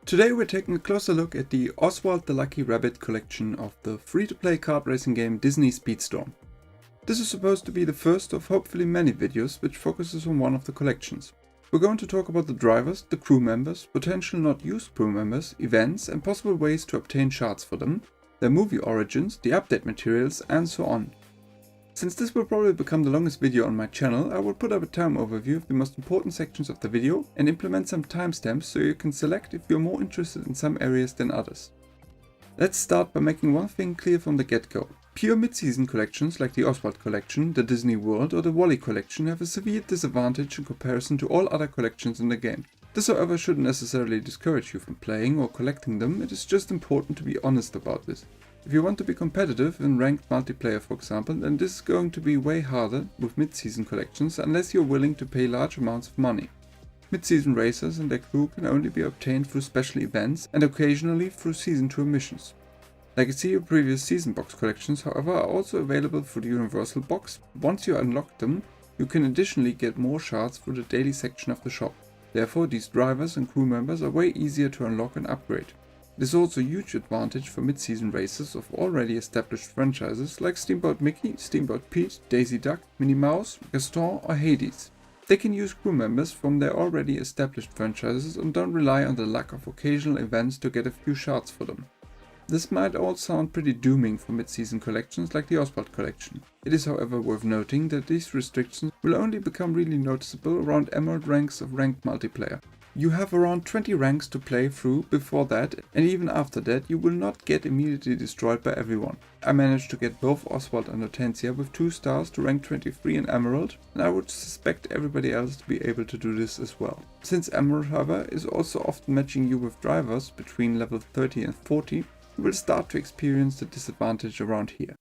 Today we're taking a closer look at the Oswald the Lucky Rabbit collection of the free-to-play kart racing game Disney Speedstorm. This is supposed to be the first of hopefully many videos which focuses on one of the collections. We're going to talk about the drivers, the crew members, potential not used crew members, events and possible ways to obtain shards for them, their movie origins, the update materials and so on. Since this will probably become the longest video on my channel, I will put up a time overview of the most important sections of the video and implement some timestamps so you can select if you're more interested in some areas than others. Let's start by making one thing clear from the get-go. Pure mid-season collections like the Oswald collection, the Disney World or the Wally collection have a severe disadvantage in comparison to all other collections in the game. This however shouldn't necessarily discourage you from playing or collecting them, it is just important to be honest about this. If you want to be competitive in ranked multiplayer for example, then this is going to be way harder with mid-season collections unless you're willing to pay large amounts of money. Mid-season racers and their crew can only be obtained through special events and occasionally through Season 2 missions. Legacy or previous Season Box collections however are also available through the Universal Box. Once you unlock them, you can additionally get more shards through the daily section of the shop. Therefore these drivers and crew members are way easier to unlock and upgrade. It is also a huge advantage for mid-season racers of already established franchises like Steamboat Mickey, Steamboat Pete, Daisy Duck, Minnie Mouse, Gaston or Hades. They can use crew members from their already established franchises and don't rely on the luck of occasional events to get a few shards for them. This might all sound pretty dooming for mid-season collections like the Oswald collection. It is however worth noting that these restrictions will only become really noticeable around Emerald ranks of ranked multiplayer. You have around 20 ranks to play through before that, and even after that you will not get immediately destroyed by everyone. I managed to get both Oswald and Ortensia with 2 stars to rank 23 in Emerald, and I would suspect everybody else to be able to do this as well. Since Emerald however is also often matching you with drivers between level 30 and 40, you will start to experience the disadvantage around here.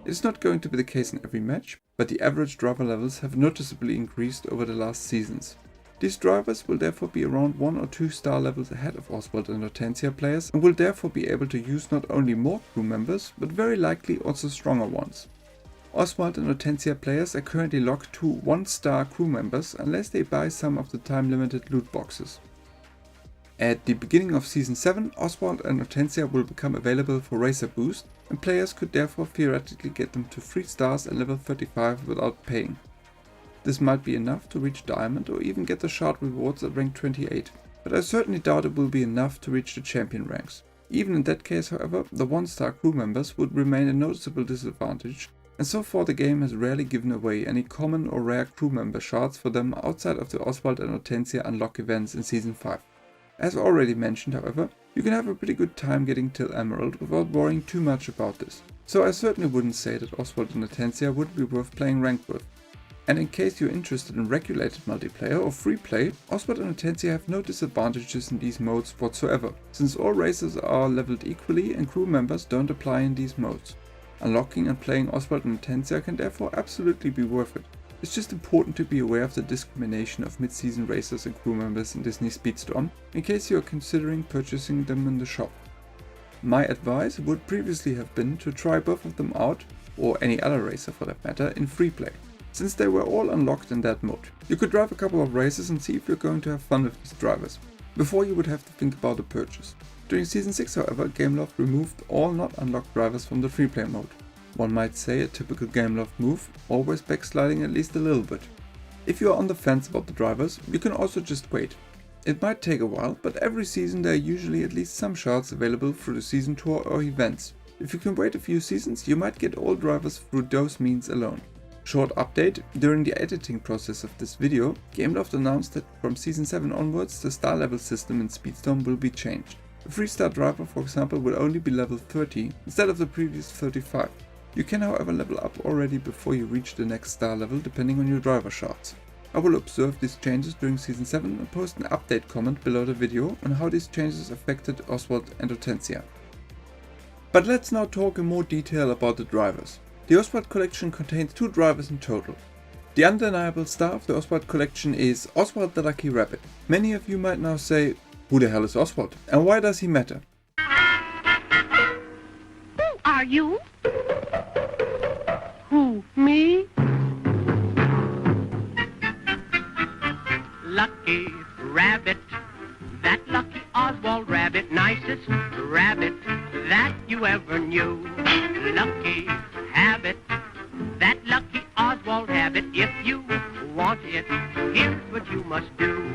It's not going to be the case in every match, but the average driver levels have noticeably increased over the last seasons. These drivers will therefore be around 1 or 2 star levels ahead of Oswald and Ortensia players and will therefore be able to use not only more crew members, but very likely also stronger ones. Oswald and Ortensia players are currently locked to 1 star crew members unless they buy some of the time limited loot boxes. At the beginning of Season 7, Oswald and Ortensia will become available for Racer Boost, and players could therefore theoretically get them to 3 stars at level 35 without paying. This might be enough to reach Diamond or even get the shard rewards at rank 28, but I certainly doubt it will be enough to reach the champion ranks. Even in that case however, the 1 star crew members would remain a noticeable disadvantage, and so far the game has rarely given away any common or rare crew member shards for them outside of the Oswald and Ortensia unlock events in Season 5. As already mentioned however, you can have a pretty good time getting till Emerald without worrying too much about this, so I certainly wouldn't say that Oswald and Ortensia would be worth playing ranked with. And in case you're interested in regulated multiplayer or free play, Oswald and Ortensia have no disadvantages in these modes whatsoever, since all racers are leveled equally and crew members don't apply in these modes. Unlocking and playing Oswald and Ortensia can therefore absolutely be worth it. It's just important to be aware of the discrimination of mid-season racers and crew members in Disney Speedstorm, in case you are considering purchasing them in the shop. My advice would previously have been to try both of them out, or any other racer for that matter, in free play, since they were all unlocked in that mode. You could drive a couple of races and see if you're going to have fun with these drivers, before you would have to think about a purchase. During Season 6 however, Gameloft removed all not unlocked drivers from the free play mode. One might say a typical Gameloft move, always backsliding at least a little bit. If you are on the fence about the drivers, you can also just wait. It might take a while, but every season there are usually at least some shards available through the season tour or events. If you can wait a few seasons, you might get all drivers through those means alone. Short update, during the editing process of this video, Gameloft announced that from Season 7 onwards the star level system in Speedstorm will be changed. A 3-star driver for example will only be level 30 instead of the previous 35. You can however level up already before you reach the next star level depending on your driver shards. I will observe these changes during Season 7 and post an update comment below the video on how these changes affected Oswald and Ortensia. But let's now talk in more detail about the drivers. The Oswald collection contains 2 drivers in total. The undeniable star of the Oswald collection is Oswald the Lucky Rabbit. Many of you might now say, who the hell is Oswald, and why does he matter? Who are you? Who, me? Lucky rabbit, that lucky Oswald rabbit, nicest rabbit that you ever knew. Lucky habit, that lucky Oswald habit, if you want it, here's what you must do.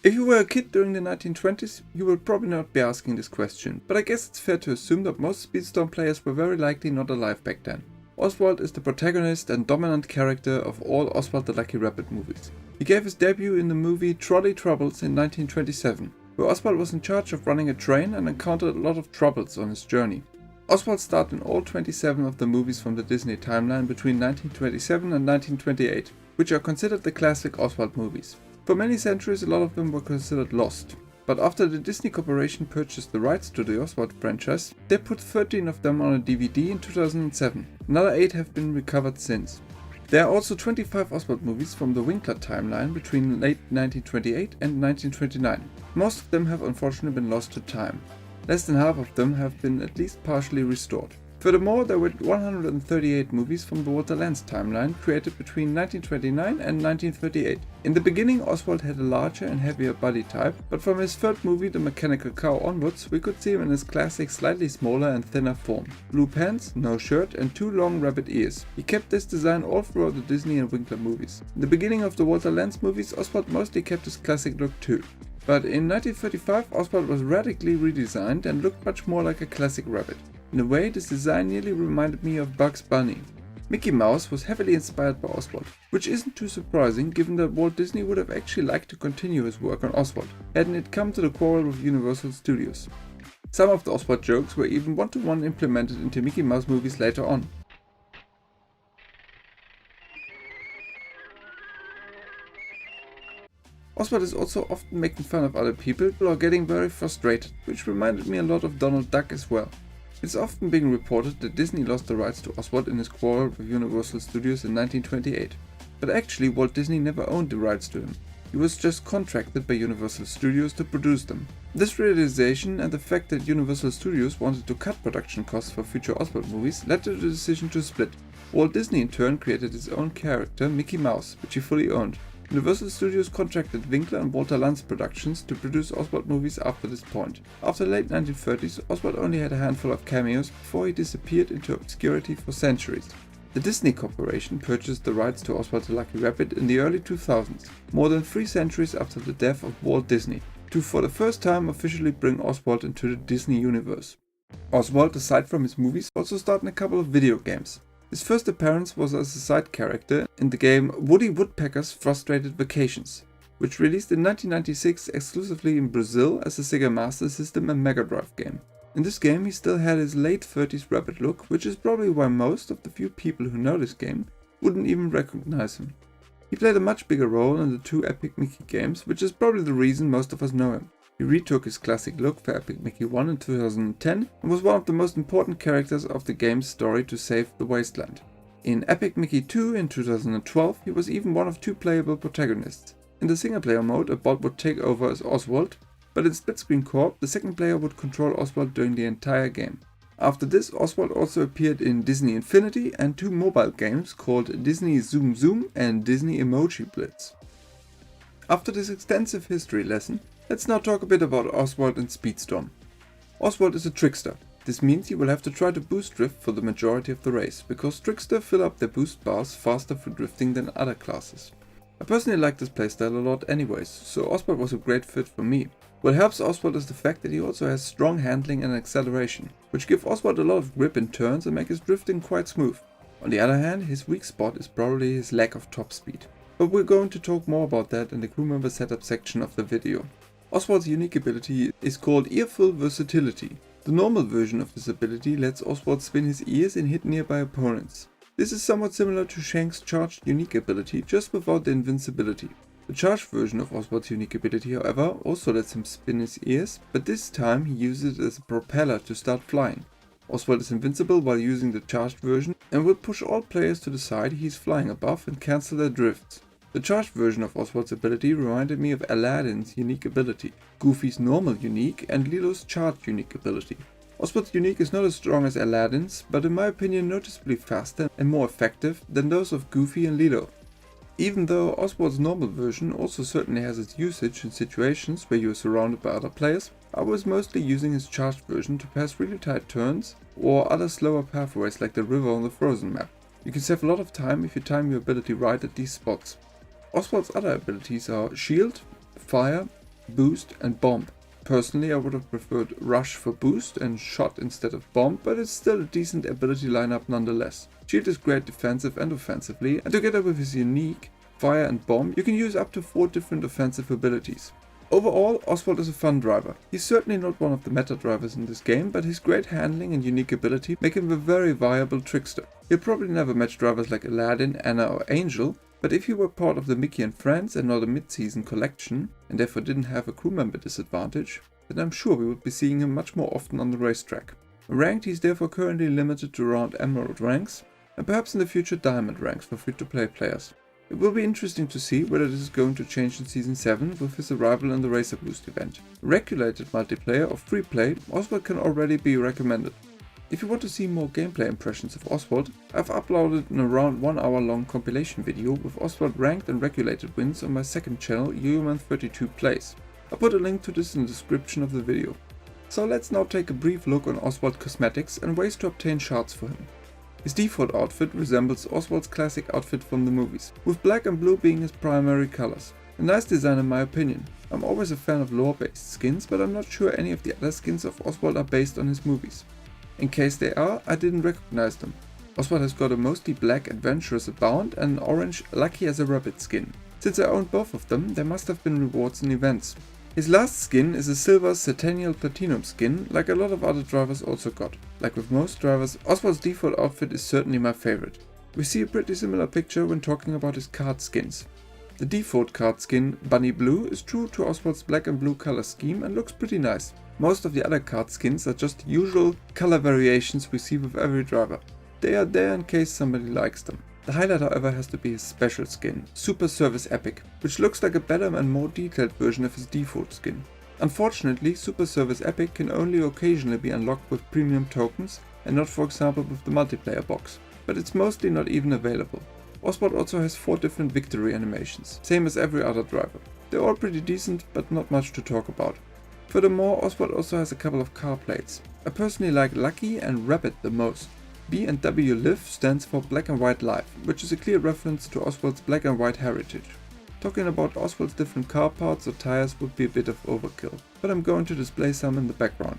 If you were a kid during the 1920s, you will probably not be asking this question, but I guess it's fair to assume that most Speedstorm players were very likely not alive back then. Oswald is the protagonist and dominant character of all Oswald the Lucky Rabbit movies. He gave his debut in the movie Trolley Troubles in 1927, where Oswald was in charge of running a train and encountered a lot of troubles on his journey. Oswald starred in all 27 of the movies from the Disney timeline between 1927 and 1928, which are considered the classic Oswald movies. For many centuries a lot of them were considered lost, but after the Disney Corporation purchased the rights to the Oswald franchise, they put 13 of them on a DVD in 2007. Another 8 have been recovered since. There are also 25 Oswald movies from the Winkler timeline between late 1928 and 1929. Most of them have unfortunately been lost to time. Less than half of them have been at least partially restored. Furthermore, there were 138 movies from the Walter Lantz timeline created between 1929 and 1938. In the beginning, Oswald had a larger and heavier body type, but from his third movie, The Mechanical Cow, onwards, we could see him in his classic slightly smaller and thinner form. Blue pants, no shirt, and 2 long rabbit ears. He kept this design all throughout the Disney and Winkler movies. In the beginning of the Walter Lantz movies, Oswald mostly kept his classic look too. But in 1935, Oswald was radically redesigned and looked much more like a classic rabbit. In a way, this design nearly reminded me of Bugs Bunny. Mickey Mouse was heavily inspired by Oswald, which isn't too surprising given that Walt Disney would have actually liked to continue his work on Oswald, hadn't it come to the quarrel with Universal Studios. Some of the Oswald jokes were even one-to-one implemented into Mickey Mouse movies later on. Oswald is also often making fun of other people or getting very frustrated, which reminded me a lot of Donald Duck as well. It's often being reported that Disney lost the rights to Oswald in his quarrel with Universal Studios in 1928. But actually Walt Disney never owned the rights to him. He was just contracted by Universal Studios to produce them. This realization and the fact that Universal Studios wanted to cut production costs for future Oswald movies led to the decision to split. Walt Disney in turn created his own character, Mickey Mouse, which he fully owned. Universal Studios contracted Winkler and Walter Lantz Productions to produce Oswald movies after this point. After the late 1930s, Oswald only had a handful of cameos before he disappeared into obscurity for centuries. The Disney Corporation purchased the rights to Oswald the Lucky Rabbit in the early 2000s, more than 3 centuries after the death of Walt Disney, to for the first time officially bring Oswald into the Disney universe. Oswald, aside from his movies, also starred in a couple of video games. His first appearance was as a side character in the game Woody Woodpecker's Frustrated Vacations, which released in 1996 exclusively in Brazil as a Sega Master System and Mega Drive game. In this game he still had his late 30s rabbit look, which is probably why most of the few people who know this game wouldn't even recognize him. He played a much bigger role in the 2 Epic Mickey games, which is probably the reason most of us know him. He retook his classic look for Epic Mickey 1 in 2010 and was one of the most important characters of the game's story to save the wasteland. In Epic Mickey 2 in 2012 he was even one of 2 playable protagonists. In the single player mode a bot would take over as Oswald, but in split screen co-op the second player would control Oswald during the entire game. After this, Oswald also appeared in Disney Infinity and 2 mobile games called Disney Zoom Zoom and Disney Emoji Blitz. After this extensive history lesson, let's now talk a bit about Oswald and Speedstorm. Oswald is a trickster. This means he will have to try to boost drift for the majority of the race, because trickster fill up their boost bars faster for drifting than other classes. I personally like this playstyle a lot anyways, so Oswald was a great fit for me. What helps Oswald is the fact that he also has strong handling and acceleration, which give Oswald a lot of grip in turns and make his drifting quite smooth. On the other hand, his weak spot is probably his lack of top speed. But we're going to talk more about that in the crew member setup section of the video. Oswald's unique ability is called Earful Versatility. The normal version of this ability lets Oswald spin his ears and hit nearby opponents. This is somewhat similar to Shank's charged unique ability, just without the invincibility. The charged version of Oswald's unique ability, however, also lets him spin his ears, but this time he uses it as a propeller to start flying. Oswald is invincible while using the charged version and will push all players to the side he is flying above and cancel their drifts. The charged version of Oswald's ability reminded me of Aladdin's unique ability, Goofy's normal unique, and Lilo's charged unique ability. Oswald's unique is not as strong as Aladdin's, but in my opinion noticeably faster and more effective than those of Goofy and Lilo. Even though Oswald's normal version also certainly has its usage in situations where you are surrounded by other players, I was mostly using his charged version to pass really tight turns or other slower pathways like the river on the Frozen map. You can save a lot of time if you time your ability right at these spots. Oswald's other abilities are Shield, Fire, Boost and Bomb. Personally, I would have preferred Rush for boost and Shot instead of Bomb, but it's still a decent ability lineup nonetheless. Shield is great defensive and offensively, and together with his unique Fire and Bomb, you can use up to 4 different offensive abilities. Overall, Oswald is a fun driver. He's certainly not one of the meta drivers in this game, but his great handling and unique ability make him a very viable trickster. He'll probably never match drivers like Aladdin, Anna or Angel, but if he were part of the Mickey and Friends and not a Midseason collection, and therefore didn't have a crew member disadvantage, then I'm sure we would be seeing him much more often on the racetrack. Ranked, he's therefore currently limited to around Emerald ranks, and perhaps in the future Diamond ranks for free-to-play players. It will be interesting to see whether this is going to change in Season 7 with his arrival in the Racer Boost event. Regulated multiplayer or free play, Oswald can already be recommended. If you want to see more gameplay impressions of Oswald, I've uploaded an around 1 hour long compilation video with Oswald ranked and regulated wins on my second channel, YoYoMan32 Plays. I'll put a link to this in the description of the video. So let's now take a brief look on Oswald Cosmetics and ways to obtain shards for him. His default outfit resembles Oswald's classic outfit from the movies, with black and blue being his primary colors. A nice design in my opinion. I'm always a fan of lore-based skins, but I'm not sure any of the other skins of Oswald are based on his movies. In case they are, I didn't recognize them. Oswald has got a mostly black Adventurous Abound and an orange Lucky as a Rabbit skin. Since I owned both of them, there must have been rewards and events. His last skin is a silver Centennial Platinum skin, like a lot of other drivers also got. Like with most drivers, Oswald's default outfit is certainly my favorite. We see a pretty similar picture when talking about his Kart skins. The default Kart skin, Bunny Blue, is true to Oswald's black and blue color scheme and looks pretty nice. Most of the other Kart skins are just usual color variations we see with every driver. They are there in case somebody likes them. The highlight however has to be his special skin, Super Service Epic, which looks like a better and more detailed version of his default skin. Unfortunately, Super Service Epic can only occasionally be unlocked with premium tokens and not for example with the multiplayer box, but it's mostly not even available. Oswald also has 4 different victory animations, same as every other driver. They're all pretty decent, but not much to talk about. Furthermore, Oswald also has a couple of car plates. I personally like Lucky and Rabbit the most. B and W Live stands for Black and White Life, which is a clear reference to Oswald's black and white heritage. Talking about Oswald's different car parts or tires would be a bit of overkill, but I'm going to display some in the background.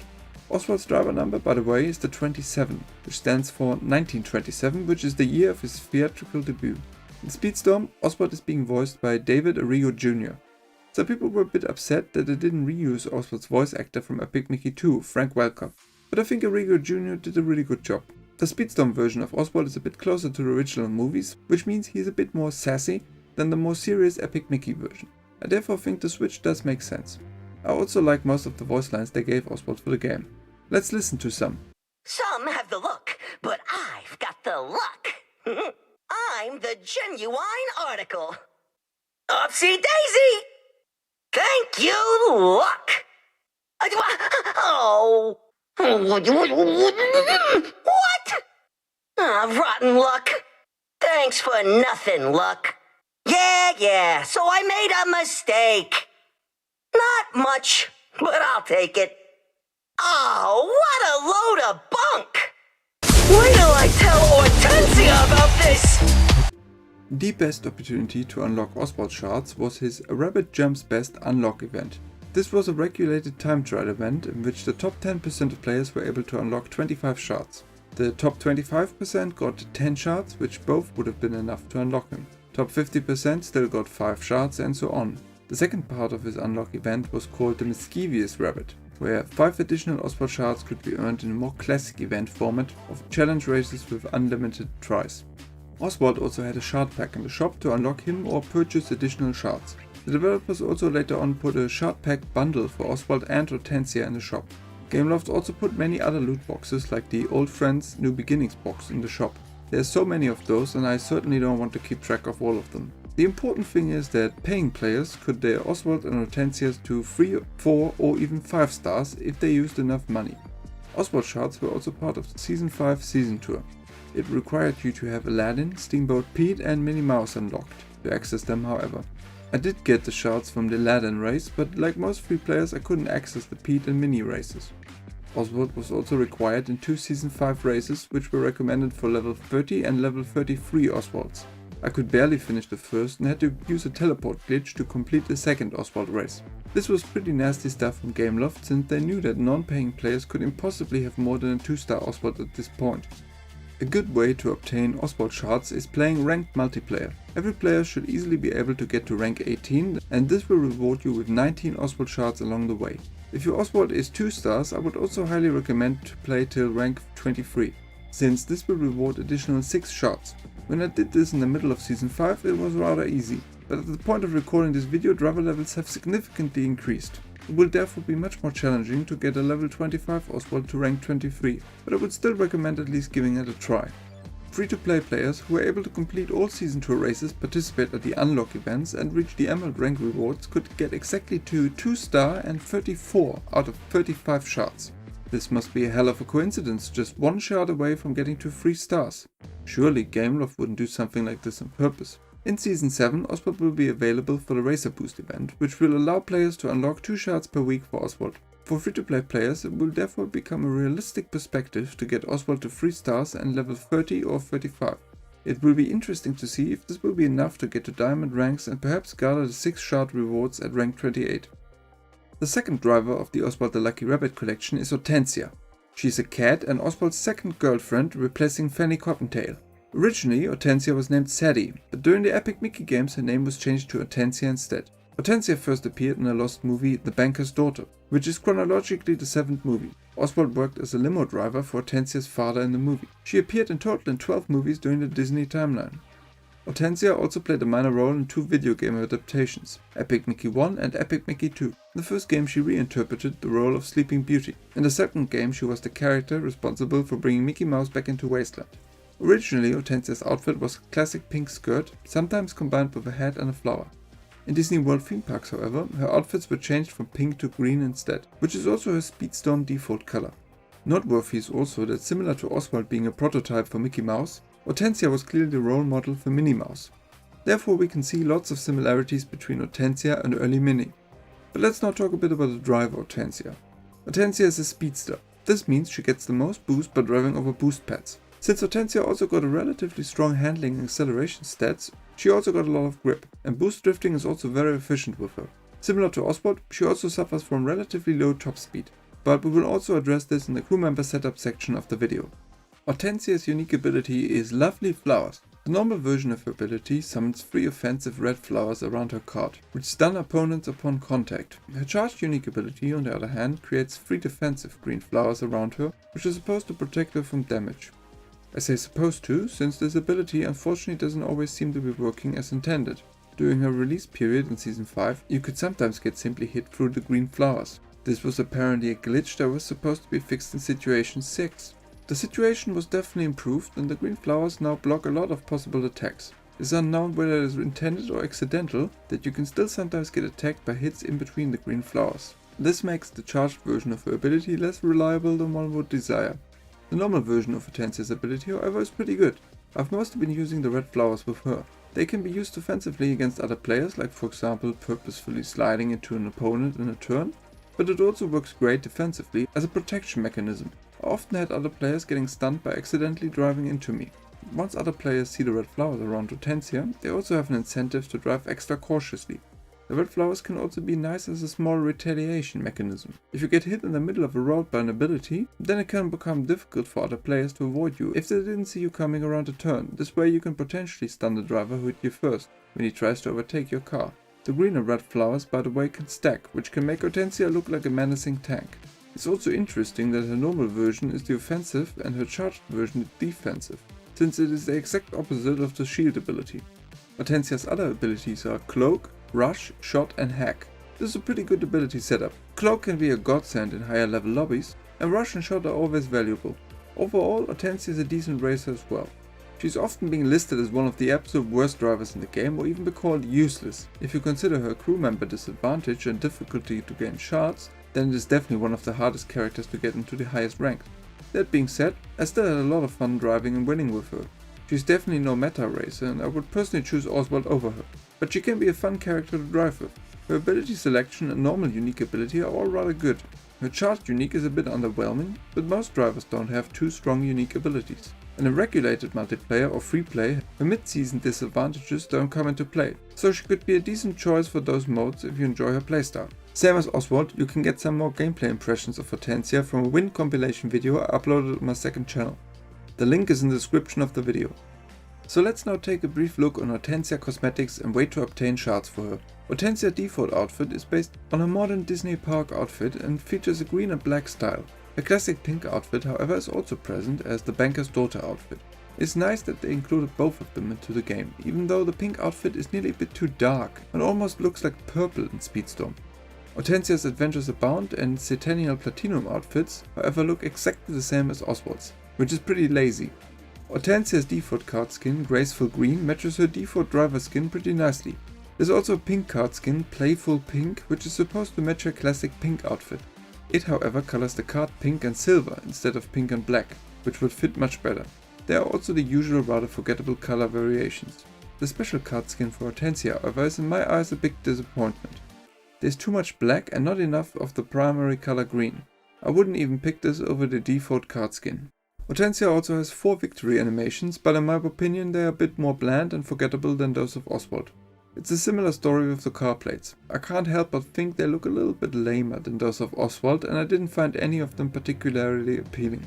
Oswald's driver number, by the way, is the 27, which stands for 1927, which is the year of his theatrical debut. In Speedstorm, Oswald is being voiced by David Arrigo Jr. Some people were a bit upset that they didn't reuse Oswald's voice actor from Epic Mickey 2, Frank Welker, but I think Arrigo Jr. did a really good job. The Speedstorm version of Oswald is a bit closer to the original movies, which means he's a bit more sassy than the more serious Epic Mickey version. I therefore think the switch does make sense. I also like most of the voice lines they gave Oswald for the game. Let's listen to some. Some have the look, but I've got the luck. I'm the genuine article. Oopsie daisy! Thank you, luck! Oh! What? Rotten luck. Thanks for nothing, luck. Yeah, so I made a mistake. Not much, but I'll take it. Oh, what a load of bunk! Wait till I tell Ortensia about this! The best opportunity to unlock Oswald shards was his Rabbit Jumps Best Unlock event. This was a regulated time trial event in which the top 10% of players were able to unlock 25 shards. The top 25% got 10 shards, which both would have been enough to unlock him. Top 50% still got 5 shards and so on. The second part of his unlock event was called the Mischievous Rabbit, where 5 additional Oswald shards could be earned in a more classic event format of challenge races with unlimited tries. Oswald also had a shard pack in the shop to unlock him or purchase additional shards. The developers also later on put a shard pack bundle for Oswald and Ortensia in the shop. Gameloft also put many other loot boxes like the Old Friends New Beginnings box in the shop. There's so many of those and I certainly don't want to keep track of all of them. The important thing is that paying players could their Oswald and Ortensias to 3, 4 or even 5 stars if they used enough money. Oswald Shards were also part of the Season 5 Season Tour. It required you to have Aladdin, Steamboat Pete and Minnie Mouse unlocked to access them however. I did get the shards from the Aladdin race, but like most free players I couldn't access the Pete and Minnie races. Oswald was also required in 2 Season 5 races which were recommended for level 30 and level 33 Oswalds. I could barely finish the first and had to use a teleport glitch to complete the second Oswald race. This was pretty nasty stuff from Gameloft since they knew that non-paying players could impossibly have more than a 2-star Oswald at this point. A good way to obtain Oswald shards is playing ranked multiplayer. Every player should easily be able to get to rank 18 and this will reward you with 19 Oswald shards along the way. If your Oswald is 2 stars, I would also highly recommend to play till rank 23, since this will reward additional 6 shards. When I did this in the middle of Season 5 it was rather easy, but at the point of recording this video driver levels have significantly increased. It will therefore be much more challenging to get a level 25 Oswald to rank 23, but I would still recommend at least giving it a try. Free-to-play players who were able to complete all Season 2 races, participate at the unlock events and reach the Emerald rank rewards could get exactly to 2-star and 34 out of 35 shards. This must be a hell of a coincidence, just 1 shard away from getting to 3 stars. Surely Gameloft wouldn't do something like this on purpose. In Season 7, Oswald will be available for the Racer Boost event, which will allow players to unlock 2 shards per week for Oswald. For free-to-play players, it will therefore become a realistic perspective to get Oswald to 3 stars and level 30 or 35. It will be interesting to see if this will be enough to get to diamond ranks and perhaps gather the 6 shard rewards at rank 28. The second driver of the Oswald the Lucky Rabbit collection is Ortensia. She's a cat and Oswald's second girlfriend, replacing Fanny Cottontail. Originally, Ortensia was named Sadie, but during the Epic Mickey games her name was changed to Ortensia instead. Ortensia first appeared in a lost movie, The Banker's Daughter, which is chronologically the 7th movie. Oswald worked as a limo driver for Ortensia's father in the movie. She appeared in total in 12 movies during the Disney timeline. Ortensia also played a minor role in 2 video game adaptations, Epic Mickey 1 and Epic Mickey 2. In the first game she reinterpreted the role of Sleeping Beauty. In the second game she was the character responsible for bringing Mickey Mouse back into Wasteland. Originally Ortensia's outfit was a classic pink skirt, sometimes combined with a hat and a flower. In Disney World theme parks however, her outfits were changed from pink to green instead, which is also her Speedstorm default color. Noteworthy is also that similar to Oswald being a prototype for Mickey Mouse, Ortensia was clearly the role model for Minnie Mouse. Therefore we can see lots of similarities between Ortensia and early Minnie. But let's now talk a bit about the driver Ortensia. Ortensia is a speedster. This means she gets the most boost by driving over boost pads. Since Ortensia also got a relatively strong handling and acceleration stats, she also got a lot of grip, and boost drifting is also very efficient with her. Similar to Oswald, she also suffers from relatively low top speed, but we will also address this in the crew member setup section of the video. Ortensia's unique ability is Lovely Flowers. The normal version of her ability summons 3 offensive red flowers around her cart, which stun opponents upon contact. Her charged unique ability, on the other hand, creates 3 defensive green flowers around her, which are supposed to protect her from damage. I say supposed to, since this ability unfortunately doesn't always seem to be working as intended. During her release period in Season 5, you could sometimes get simply hit through the green flowers. This was apparently a glitch that was supposed to be fixed in Situation 6. The situation was definitely improved and the green flowers now block a lot of possible attacks. It is unknown whether it is intended or accidental that you can still sometimes get attacked by hits in between the green flowers. This makes the charged version of her ability less reliable than one would desire. The normal version of Ortensia's ability however is pretty good. I've mostly been using the red flowers with her. They can be used offensively against other players, like for example purposefully sliding into an opponent in a turn, but it also works great defensively as a protection mechanism. I often had other players getting stunned by accidentally driving into me. Once other players see the red flowers around Ortensia, they also have an incentive to drive extra cautiously. The red flowers can also be nice as a small retaliation mechanism. If you get hit in the middle of a route by an ability, then it can become difficult for other players to avoid you if they didn't see you coming around a turn. This way you can potentially stun the driver who hit you first when he tries to overtake your car. The green and red flowers, by the way, can stack, which can make Ortensia look like a menacing tank. It's also interesting that her normal version is the offensive and her charged version the defensive, since it is the exact opposite of the shield ability. Ortensia's other abilities are Cloak, Rush, Shot and Hack. This is a pretty good ability setup. Cloak can be a godsend in higher level lobbies, and rush and shot are always valuable. Overall, Ortensia is a decent racer as well. She's often being listed as one of the absolute worst drivers in the game, or even be called useless. If you consider her crew member disadvantage and difficulty to gain shards, then it is definitely one of the hardest characters to get into the highest rank. That being said, I still had a lot of fun driving and winning with her. She's definitely no meta racer, and I would personally choose Oswald over her, but she can be a fun character to drive with. Her ability selection and normal unique ability are all rather good. Her charged unique is a bit underwhelming, but most drivers don't have 2 strong unique abilities. In a regulated multiplayer or free play, her mid-season disadvantages don't come into play, so she could be a decent choice for those modes if you enjoy her playstyle. Same as Oswald, you can get some more gameplay impressions of Ortensia from a win compilation video I uploaded on my second channel. The link is in the description of the video. So let's now take a brief look on Ortensia Cosmetics and way to obtain shards for her. Ortensia's default outfit is based on a modern Disney park outfit and features a green and black style. A classic pink outfit, however, is also present as the banker's daughter outfit. It's nice that they included both of them into the game, even though the pink outfit is nearly a bit too dark and almost looks like purple in Speedstorm. Ortensia's Adventures Abound and Centennial Platinum outfits, however, look exactly the same as Oswald's, which is pretty lazy. Ortensia's default Kart skin, Graceful Green, matches her default driver skin pretty nicely. There's also a pink Kart skin, Playful Pink, which is supposed to match her classic pink outfit. It, however, colors the kart pink and silver instead of pink and black, which would fit much better. There are also the usual rather forgettable color variations. The special kart skin for Ortensia, however, is in my eyes a big disappointment. There's too much black and not enough of the primary color green. I wouldn't even pick this over the default kart skin. Ortensia also has 4 victory animations, but in my opinion they are a bit more bland and forgettable than those of Oswald. It's a similar story with the car plates. I can't help but think they look a little bit lamer than those of Oswald, and I didn't find any of them particularly appealing.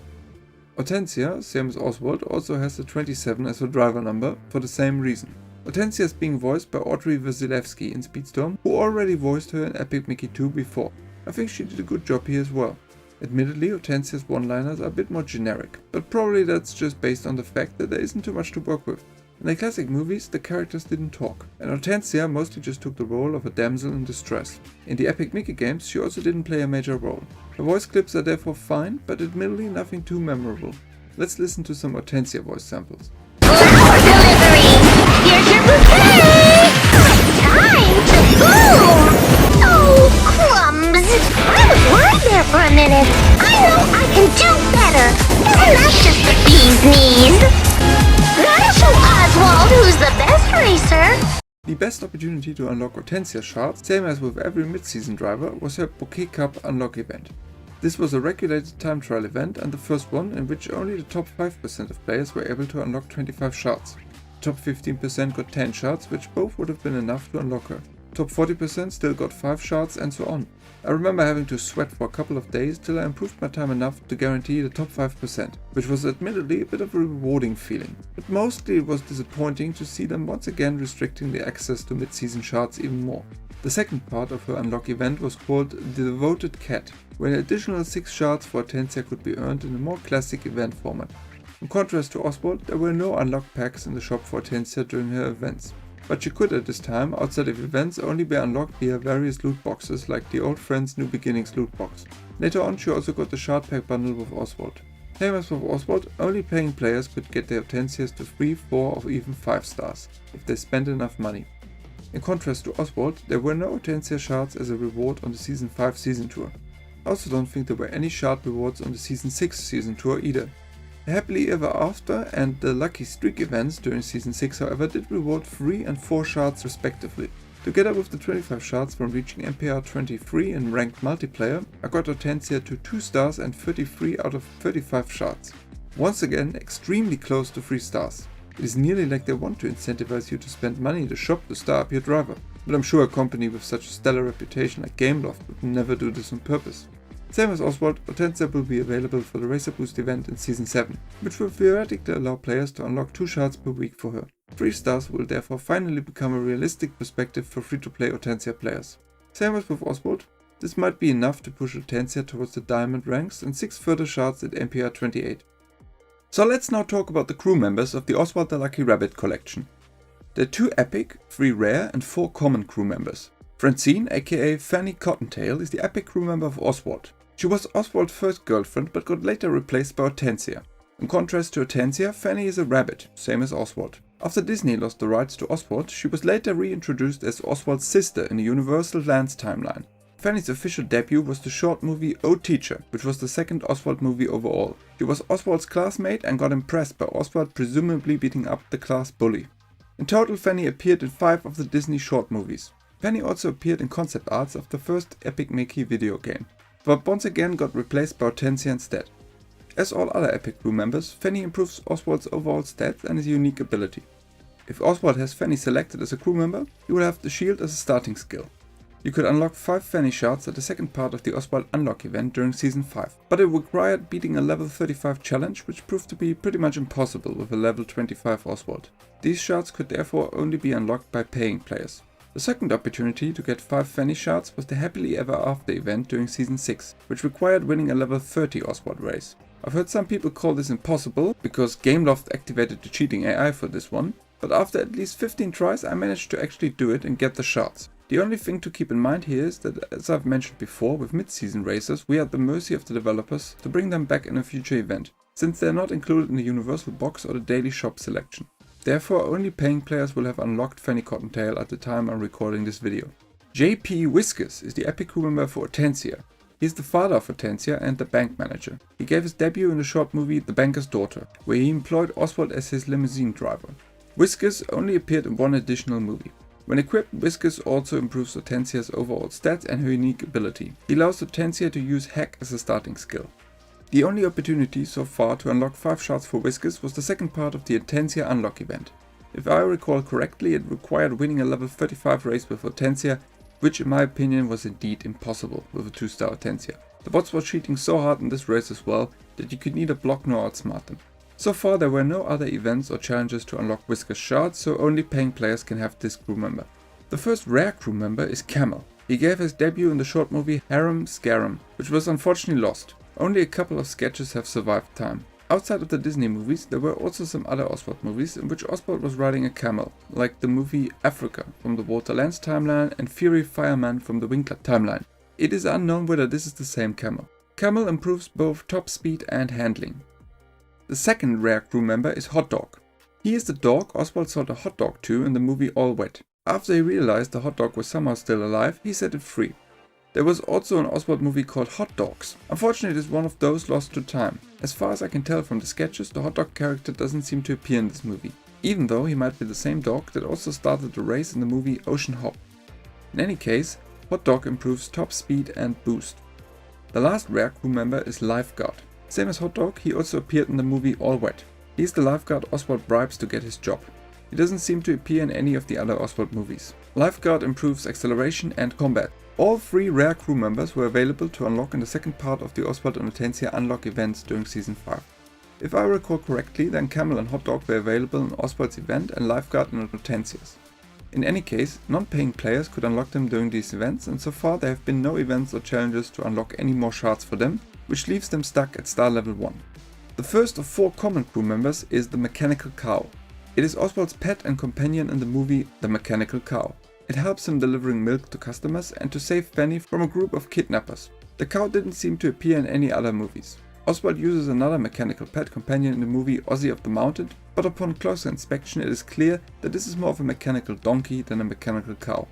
Ortensia, same as Oswald, also has the 27 as her driver number for the same reason. Ortensia is being voiced by Audrey Vasilevsky in Speedstorm, who already voiced her in Epic Mickey 2 before. I think she did a good job here as well. Admittedly, Ortensia's one-liners are a bit more generic, but probably that's just based on the fact that there isn't too much to work with. In the classic movies, the characters didn't talk, and Ortensia mostly just took the role of a damsel in distress. In the Epic Mickey games, she also didn't play a major role. Her voice clips are therefore fine, but admittedly nothing too memorable. Let's listen to some Ortensia voice samples. Flower delivery! Here's your bouquet! Time to boom! Oh, crumbs! I was worried there for a minute. I know I can do better. Isn't that just the bee's knees? Gotta show Oswald who's the best racer! The best opportunity to unlock Ortensia shards, same as with every mid-season driver, was her Bouquet Cup unlock event. This was a regulated time trial event and the first one in which only the top 5% of players were able to unlock 25 shards. The top 15% got 10 shards, which both would have been enough to unlock her. Top 40% still got 5 shards and so on. I remember having to sweat for a couple of days till I improved my time enough to guarantee the top 5%, which was admittedly a bit of a rewarding feeling. But mostly it was disappointing to see them once again restricting the access to mid-season shards even more. The second part of her unlock event was called the Devoted Cat, where an additional 6 shards for Ortensia could be earned in a more classic event format. In contrast to Oswald, there were no unlock packs in the shop for Ortensia during her events. But she could at this time, outside of events, only be unlocked via various loot boxes like the Old Friends New Beginnings loot box. Later on she also got the shard pack bundle with Oswald. Same as with Oswald, only paying players could get their Ortensias to 3, 4 or even 5 stars, if they spent enough money. In contrast to Oswald, there were no Ortensia shards as a reward on the Season 5 season tour. I also don't think there were any shard rewards on the Season 6 season tour either. The Happily Ever After and the Lucky Streak events during Season 6, however, did reward 3 and 4 shards respectively. Together with the 25 shards from reaching MPR 23 in ranked multiplayer, I got Ortensia to 2 stars and 33 out of 35 shards. Once again, extremely close to 3 stars. It is nearly like they want to incentivize you to spend money in the shop to star up your driver. But I'm sure a company with such a stellar reputation like Gameloft would never do this on purpose. Same as Oswald, Ortensia will be available for the Racer Boost event in Season 7, which will theoretically allow players to unlock 2 shards per week for her. 3 stars will therefore finally become a realistic perspective for free-to-play Ortensia players. Same as with Oswald, this might be enough to push Ortensia towards the diamond ranks and 6 further shards at MPR 28. So let's now talk about the crew members of the Oswald the Lucky Rabbit collection. There are 2 epic, 3 rare and 4 common crew members. Francine, aka Fanny Cottontail, is the epic crew member of Oswald. She was Oswald's first girlfriend but got later replaced by Ortensia. In contrast to Ortensia, Fanny is a rabbit, same as Oswald. After Disney lost the rights to Oswald, she was later reintroduced as Oswald's sister in the Universal Lance timeline. Fanny's official debut was the short movie Oh Teacher, which was the second Oswald movie overall. She was Oswald's classmate and got impressed by Oswald presumably beating up the class bully. In total, Fanny appeared in 5 of the Disney short movies. Fanny also appeared in concept arts of the first Epic Mickey video game, but once again got replaced by Ortensia instead. As all other Epic crew members, Fanny improves Oswald's overall stats and his unique ability. If Oswald has Fanny selected as a crew member, he will have the shield as a starting skill. You could unlock 5 Fanny shards at the second part of the Oswald Unlock event during Season 5, but it required beating a level 35 challenge, which proved to be pretty much impossible with a level 25 Oswald. These shards could therefore only be unlocked by paying players. The second opportunity to get 5 Fanny shards was the Happily Ever After event during Season 6, which required winning a level 30 Oswald race. I've heard some people call this impossible, because Gameloft activated the cheating AI for this one, but after at least 15 tries I managed to actually do it and get the shards. The only thing to keep in mind here is that, as I've mentioned before, with mid-season races we are at the mercy of the developers to bring them back in a future event, since they are not included in the Universal Box or the daily shop selection. Therefore only paying players will have unlocked Fanny Cottontail at the time I'm recording this video. JP Whiskers is the Epic crew member for Ortensia. He is the father of Ortensia and the bank manager. He gave his debut in the short movie The Banker's Daughter, where he employed Oswald as his limousine driver. Whiskers only appeared in one additional movie. When equipped, Whiskers also improves Ortensia's overall stats and her unique ability. He allows Ortensia to use Hack as a starting skill. The only opportunity so far to unlock 5 shards for Whiskers was the second part of the Ortensia Unlock event. If I recall correctly, it required winning a level 35 race with Ortensia, which in my opinion was indeed impossible with a 2-star Ortensia. The bots were cheating so hard in this race as well that you could neither block nor outsmart them. So far there were no other events or challenges to unlock Whiskers shards, so only paying players can have this crew member. The first rare crew member is Camel. He gave his debut in the short movie Harem Scarum, which was unfortunately lost. Only a couple of sketches have survived time. Outside of the Disney movies, there were also some other Oswald movies in which Oswald was riding a camel, like the movie Africa from the Walter Lance timeline and Fury Fireman from the Winkler timeline. It is unknown whether this is the same camel. Camel improves both top speed and handling. The second rare crew member is Hot Dog. He is the dog Oswald sold a hot dog to in the movie All Wet. After he realized the hot dog was somehow still alive, he set it free. There was also an Oswald movie called Hot Dogs. Unfortunately, it is one of those lost to time. As far as I can tell from the sketches, the hot dog character doesn't seem to appear in this movie, even though he might be the same dog that also started the race in the movie Ocean Hop. In any case, Hot Dog improves top speed and boost. The last rare crew member is Lifeguard. Same as Hot Dog, he also appeared in the movie All Wet. He is the lifeguard Oswald bribes to get his job. He doesn't seem to appear in any of the other Oswald movies. Lifeguard improves acceleration and combat. All 3 rare crew members were available to unlock in the second part of the Oswald and Ortensia Unlock events during Season 5. If I recall correctly, then Camel and Hot Dog were available in Oswald's event and Lifeguard in Ortensia's. In any case, non-paying players could unlock them during these events, and so far there have been no events or challenges to unlock any more shards for them, which leaves them stuck at star level 1. The first of 4 common crew members is the Mechanical Cow. It is Oswald's pet and companion in the movie The Mechanical Cow. It helps him delivering milk to customers and to save Fanny from a group of kidnappers. The cow didn't seem to appear in any other movies. Oswald uses another mechanical pet companion in the movie Ozzy of the Mountain, but upon closer inspection it is clear that this is more of a mechanical donkey than a mechanical cow.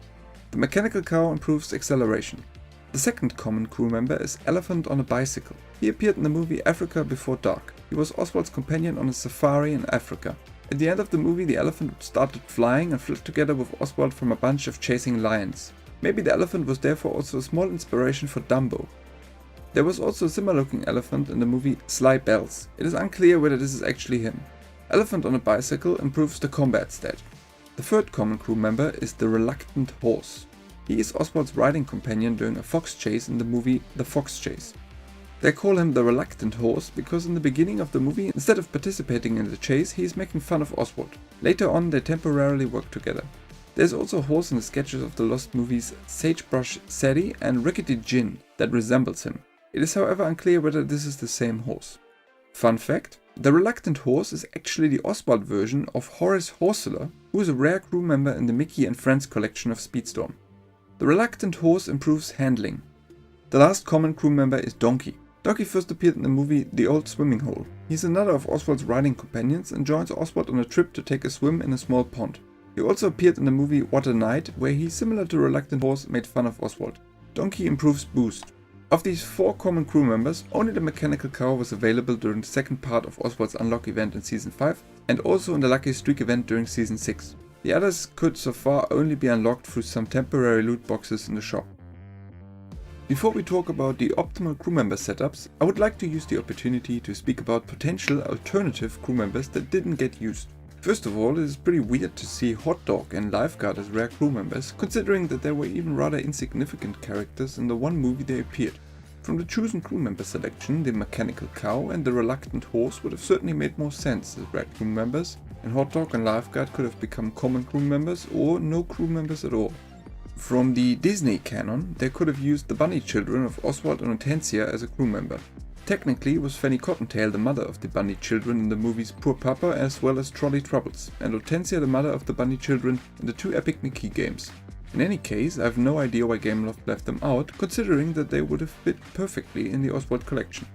The Mechanical Cow improves acceleration. The second common crew member is Elephant on a Bicycle. He appeared in the movie Africa Before Dark. He was Oswald's companion on a safari in Africa. At the end of the movie, the elephant started flying and flew together with Oswald from a bunch of chasing lions. Maybe the elephant was therefore also a small inspiration for Dumbo. There was also a similar looking elephant in the movie Sly Bells. It is unclear whether this is actually him. Elephant on a Bicycle improves the combat stat. The third common crew member is the Reluctant Horse. He is Oswald's riding companion during a fox chase in the movie The Fox Chase. They call him the Reluctant Horse because in the beginning of the movie, instead of participating in the chase, he is making fun of Oswald. Later on, they temporarily work together. There's also a horse in the sketches of the lost movies Sagebrush Sadie and Rickety Gin that resembles him. It is however unclear whether this is the same horse. Fun fact, the Reluctant Horse is actually the Oswald version of Horace Horseler, who is a rare crew member in the Mickey and Friends collection of Speedstorm. The Reluctant Horse improves handling. The last common crew member is Donkey. Donkey first appeared in the movie The Old Swimming Hole. He's another of Oswald's riding companions and joins Oswald on a trip to take a swim in a small pond. He also appeared in the movie What a Night, where he, similar to Reluctant Horse, made fun of Oswald. Donkey improves Boost. Of these 4 common crew members, only the Mechanical Cow was available during the second part of Oswald's Unlock event in Season 5, and also in the Lucky Streak event during Season 6. The others could so far only be unlocked through some temporary loot boxes in the shop. Before we talk about the optimal crew member setups, I would like to use the opportunity to speak about potential alternative crew members that didn't get used. First of all, it is pretty weird to see Hot Dog and Lifeguard as rare crew members, considering that they were even rather insignificant characters in the one movie they appeared. From the chosen crew member selection, the Mechanical Cow and the Reluctant Horse would have certainly made more sense as rare crew members, and Hot Dog and Lifeguard could have become common crew members or no crew members at all. From the Disney canon, they could have used the bunny children of Oswald and Ortensia as a crew member. Technically was Fanny Cottontail the mother of the bunny children in the movies Poor Papa as well as Trolley Troubles, and Ortensia the mother of the bunny children in the 2 Epic Mickey games. In any case, I have no idea why Gameloft left them out, considering that they would have fit perfectly in the Oswald collection.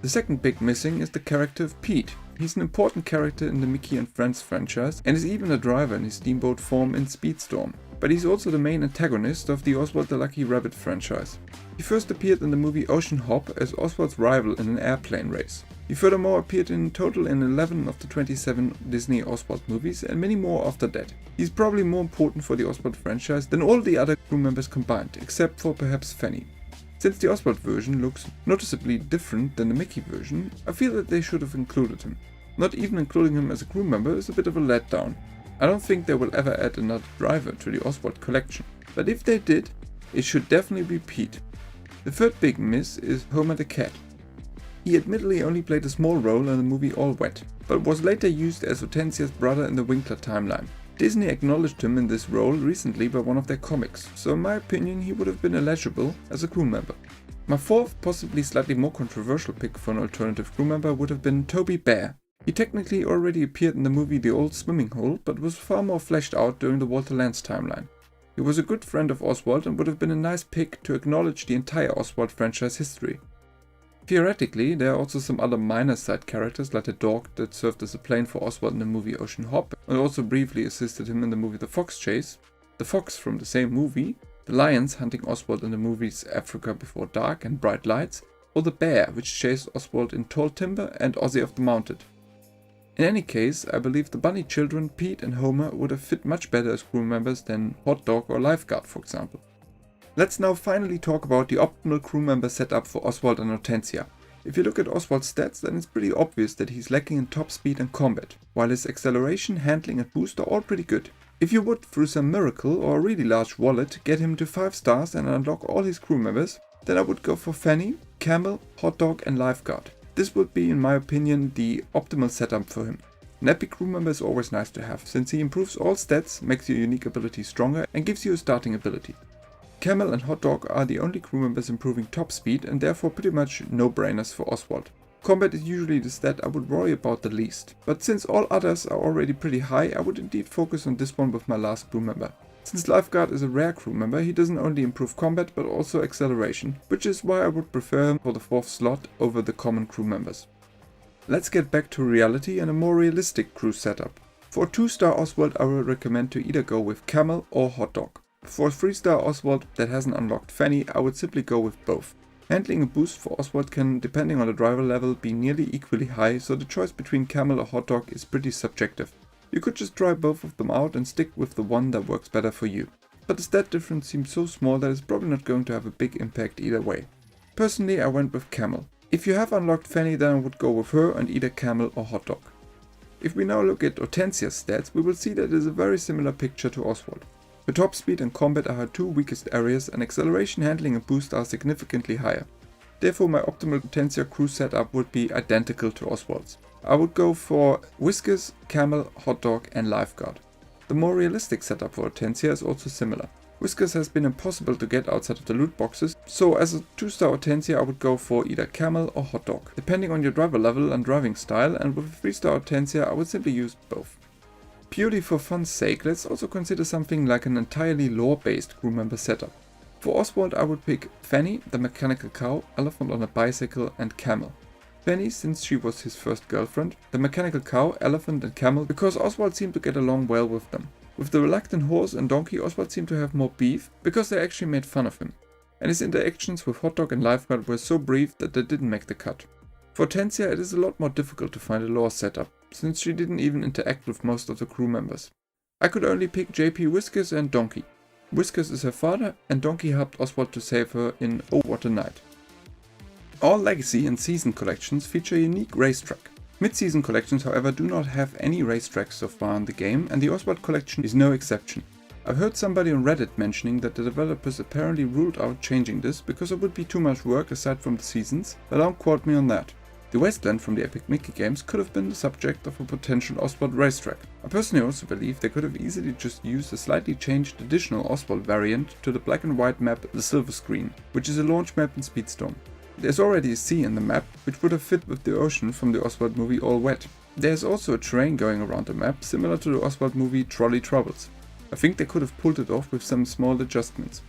The second big missing is the character of Pete. He's an important character in the Mickey and Friends franchise and is even a driver in his steamboat form in Speedstorm. But he's also the main antagonist of the Oswald the Lucky Rabbit franchise. He first appeared in the movie Ocean Hop as Oswald's rival in an airplane race. He furthermore appeared in total in 11 of the 27 Disney Oswald movies and many more after that. He's probably more important for the Oswald franchise than all the other crew members combined, except for perhaps Fanny. Since the Oswald version looks noticeably different than the Mickey version, I feel that they should have included him. Not even including him as a crew member is a bit of a letdown. I don't think they will ever add another driver to the Oswald collection, but if they did, it should definitely be Pete. The third big miss is Homer the Cat. He admittedly only played a small role in the movie All Wet, but was later used as Hortensia's brother in the Winkler timeline. Disney acknowledged him in this role recently by one of their comics, so in my opinion he would have been eligible as a crew member. My fourth, possibly slightly more controversial pick for an alternative crew member would have been Toby Bear. He technically already appeared in the movie The Old Swimming Hole, but was far more fleshed out during the Walter Lantz timeline. He was a good friend of Oswald and would have been a nice pick to acknowledge the entire Oswald franchise history. Theoretically, there are also some other minor side characters like the dog that served as a plane for Oswald in the movie Ocean Hop and also briefly assisted him in the movie The Fox Chase, the fox from the same movie, the lions hunting Oswald in the movies Africa Before Dark and Bright Lights, or the bear which chased Oswald in Tall Timber and Ozzy of the Mounted. In any case, I believe the bunny children, Pete and Homer, would have fit much better as crew members than Hot Dog or Lifeguard, for example. Let's now finally talk about the optimal crew member setup for Oswald and Ortensia. If you look at Oswald's stats, then it's pretty obvious that he's lacking in top speed and combat, while his acceleration, handling and boost are all pretty good. If you would, through some miracle or a really large wallet, get him to 5 stars and unlock all his crew members, then I would go for Fanny, Camel, Hot Dog and Lifeguard. This would be, in my opinion, the optimal setup for him. An epic crew member is always nice to have, since he improves all stats, makes your unique ability stronger and gives you a starting ability. Camel and Hot Dog are the only crew members improving top speed and therefore pretty much no-brainers for Oswald. Combat is usually the stat I would worry about the least, but since all others are already pretty high, I would indeed focus on this one with my last crew member. Since Lifeguard is a rare crew member, he doesn't only improve combat but also acceleration, which is why I would prefer him for the 4th slot over the common crew members. Let's get back to reality and a more realistic crew setup. For a 2-star Oswald, I would recommend to either go with Camel or Hot Dog. For a 3-star Oswald that hasn't unlocked Fanny, I would simply go with both. Handling and boost for Oswald can, depending on the driver level, be nearly equally high, so the choice between Camel or Hot Dog is pretty subjective. You could just try both of them out and stick with the one that works better for you. But the stat difference seems so small that it's probably not going to have a big impact either way. Personally, I went with Camel. If you have unlocked Fanny, then I would go with her and either Camel or Hot Dog. If we now look at Ortensia's stats, we will see that it is a very similar picture to Oswald. Her top speed and combat are her 2 weakest areas, and acceleration, handling and boost are significantly higher. Therefore my optimal Ortensia crew setup would be identical to Oswald's. I would go for Whiskers, Camel, Hot Dog and Lifeguard. The more realistic setup for Ortensia is also similar. Whiskers has been impossible to get outside of the loot boxes, so as a 2-star Ortensia I would go for either Camel or Hot Dog, depending on your driver level and driving style, and with a 3-star Ortensia I would simply use both. Purely for fun's sake, let's also consider something like an entirely lore-based crew member setup. For Oswald I would pick Fanny, the mechanical cow, elephant on a bicycle and camel. Fanny since she was his first girlfriend, the mechanical cow, elephant and camel because Oswald seemed to get along well with them. With the reluctant horse and donkey Oswald seemed to have more beef because they actually made fun of him. And his interactions with Hot Dog and Lifeguard were so brief that they didn't make the cut. For Ortensia it is a lot more difficult to find a lore setup, since she didn't even interact with most of the crew members. I could only pick JP Whiskers and Donkey. Whiskers is her father and Donkey helped Oswald to save her in Oh What a Night. All Legacy and Season collections feature a unique racetrack. Mid-season collections however do not have any racetracks so far in the game and the Oswald collection is no exception. I've heard somebody on Reddit mentioning that the developers apparently ruled out changing this because it would be too much work aside from the seasons, but don't quote me on that. The Wasteland from the Epic Mickey games could have been the subject of a potential Oswald racetrack. I personally also believe they could have easily just used a slightly changed additional Oswald variant to the black and white map The Silver Screen, which is a launch map in Speedstorm. There's already a sea in the map, which would have fit with the ocean from the Oswald movie All Wet. There's also a train going around the map, similar to the Oswald movie Trolley Troubles. I think they could have pulled it off with some small adjustments.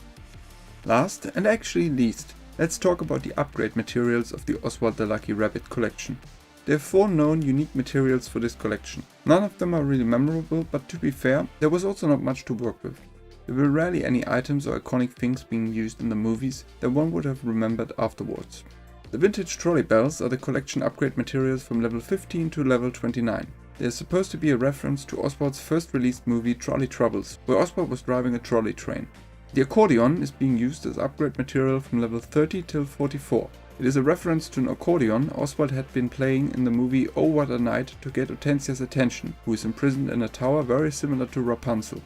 Last, and actually least, let's talk about the upgrade materials of the Oswald the Lucky Rabbit collection. There are 4 known unique materials for this collection. None of them are really memorable, but to be fair, there was also not much to work with. There were rarely any items or iconic things being used in the movies that one would have remembered afterwards. The vintage trolley bells are the collection upgrade materials from level 15 to level 29. They are supposed to be a reference to Oswald's first released movie Trolley Troubles, where Oswald was driving a trolley train. The accordion is being used as upgrade material from level 30 till 44. It is a reference to an accordion Oswald had been playing in the movie Oh What a Night to get Ortensia's attention, who is imprisoned in a tower very similar to Rapunzel.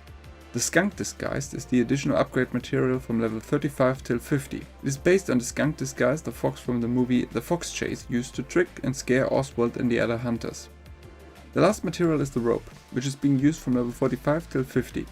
The skunk disguise is the additional upgrade material from level 35 till 50. It is based on the skunk disguise the fox from the movie The Fox Chase used to trick and scare Oswald and the other hunters. The last material is the rope, which is being used from level 45 till 50.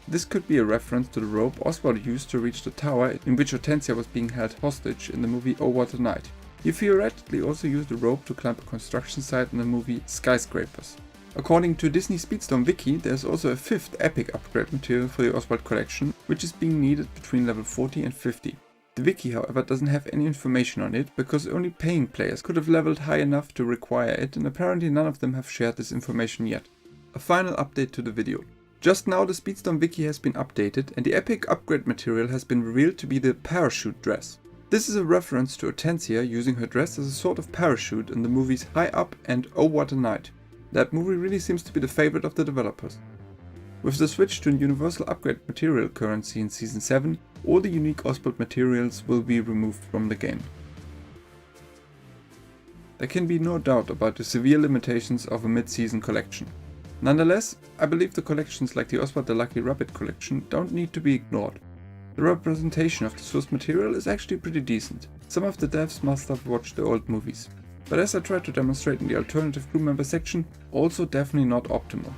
This could be a reference to the rope Oswald used to reach the tower in which Ortensia was being held hostage in the movie Oh What a Night. He theoretically also used the rope to climb a construction site in the movie Skyscrapers. According to Disney Speedstorm Wiki, there is also a 5th epic upgrade material for the Oswald collection, which is being needed between level 40 and 50. The wiki however doesn't have any information on it because only paying players could have leveled high enough to require it and apparently none of them have shared this information yet. A final update to the video. Just now the Speedstorm wiki has been updated and the epic upgrade material has been revealed to be the parachute dress. This is a reference to Ortensia using her dress as a sort of parachute in the movies High Up and Oh What a Night. That movie really seems to be the favorite of the developers. With the switch to a universal upgrade material currency in Season 7, all the unique Oswald materials will be removed from the game. There can be no doubt about the severe limitations of a mid-season collection. Nonetheless, I believe the collections like the Oswald the Lucky Rabbit collection don't need to be ignored. The representation of the source material is actually pretty decent. Some of the devs must have watched the old movies. But as I tried to demonstrate in the alternative crew member section, also definitely not optimal.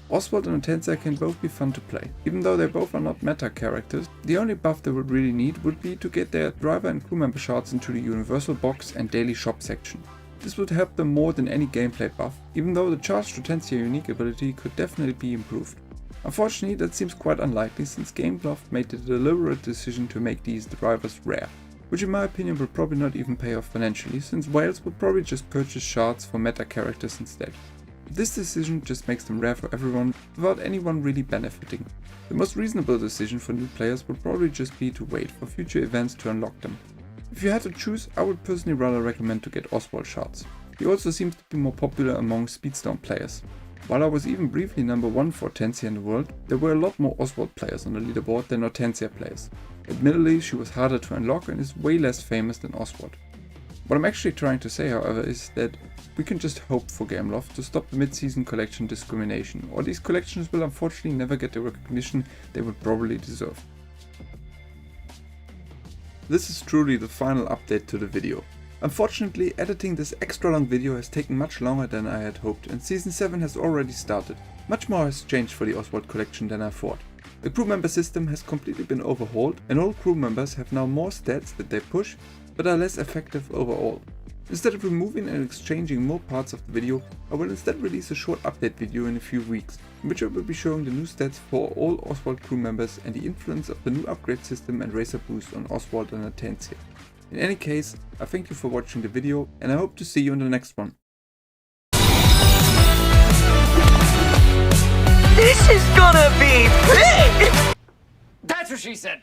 Oswald and Ortensia can both be fun to play. Even though they both are not meta characters, the only buff they would really need would be to get their driver and crew member shards into the universal box and daily shop section. This would help them more than any gameplay buff, even though the charged Ortensia unique ability could definitely be improved. Unfortunately, that seems quite unlikely since Gameloft made the deliberate decision to make these drivers rare, which in my opinion will probably not even pay off financially since whales would probably just purchase shards for meta characters instead. This decision just makes them rare for everyone without anyone really benefiting. The most reasonable decision for new players would probably just be to wait for future events to unlock them. If you had to choose, I would personally rather recommend to get Oswald shards. He also seems to be more popular among Speedstorm players. While I was even briefly number 1 for Ortensia in the world, there were a lot more Oswald players on the leaderboard than Ortensia players. Admittedly, she was harder to unlock and is way less famous than Oswald. What I'm actually trying to say, however, is that we can just hope for Gameloft to stop the mid-season collection discrimination, or these collections will unfortunately never get the recognition they would probably deserve. This is truly the final update to the video. Unfortunately, editing this extra long video has taken much longer than I had hoped and Season 7 has already started. Much more has changed for the Oswald collection than I thought. The crew member system has completely been overhauled and all crew members have now more stats that they push, but are less effective overall. Instead of removing and exchanging more parts of the video, I will instead release a short update video in a few weeks, in which I will be showing the new stats for all Oswald crew members and the influence of the new upgrade system and racer boost on Oswald and Ortensia. In any case, I thank you for watching the video and I hope to see you in the next one. This is gonna be big! That's what she said.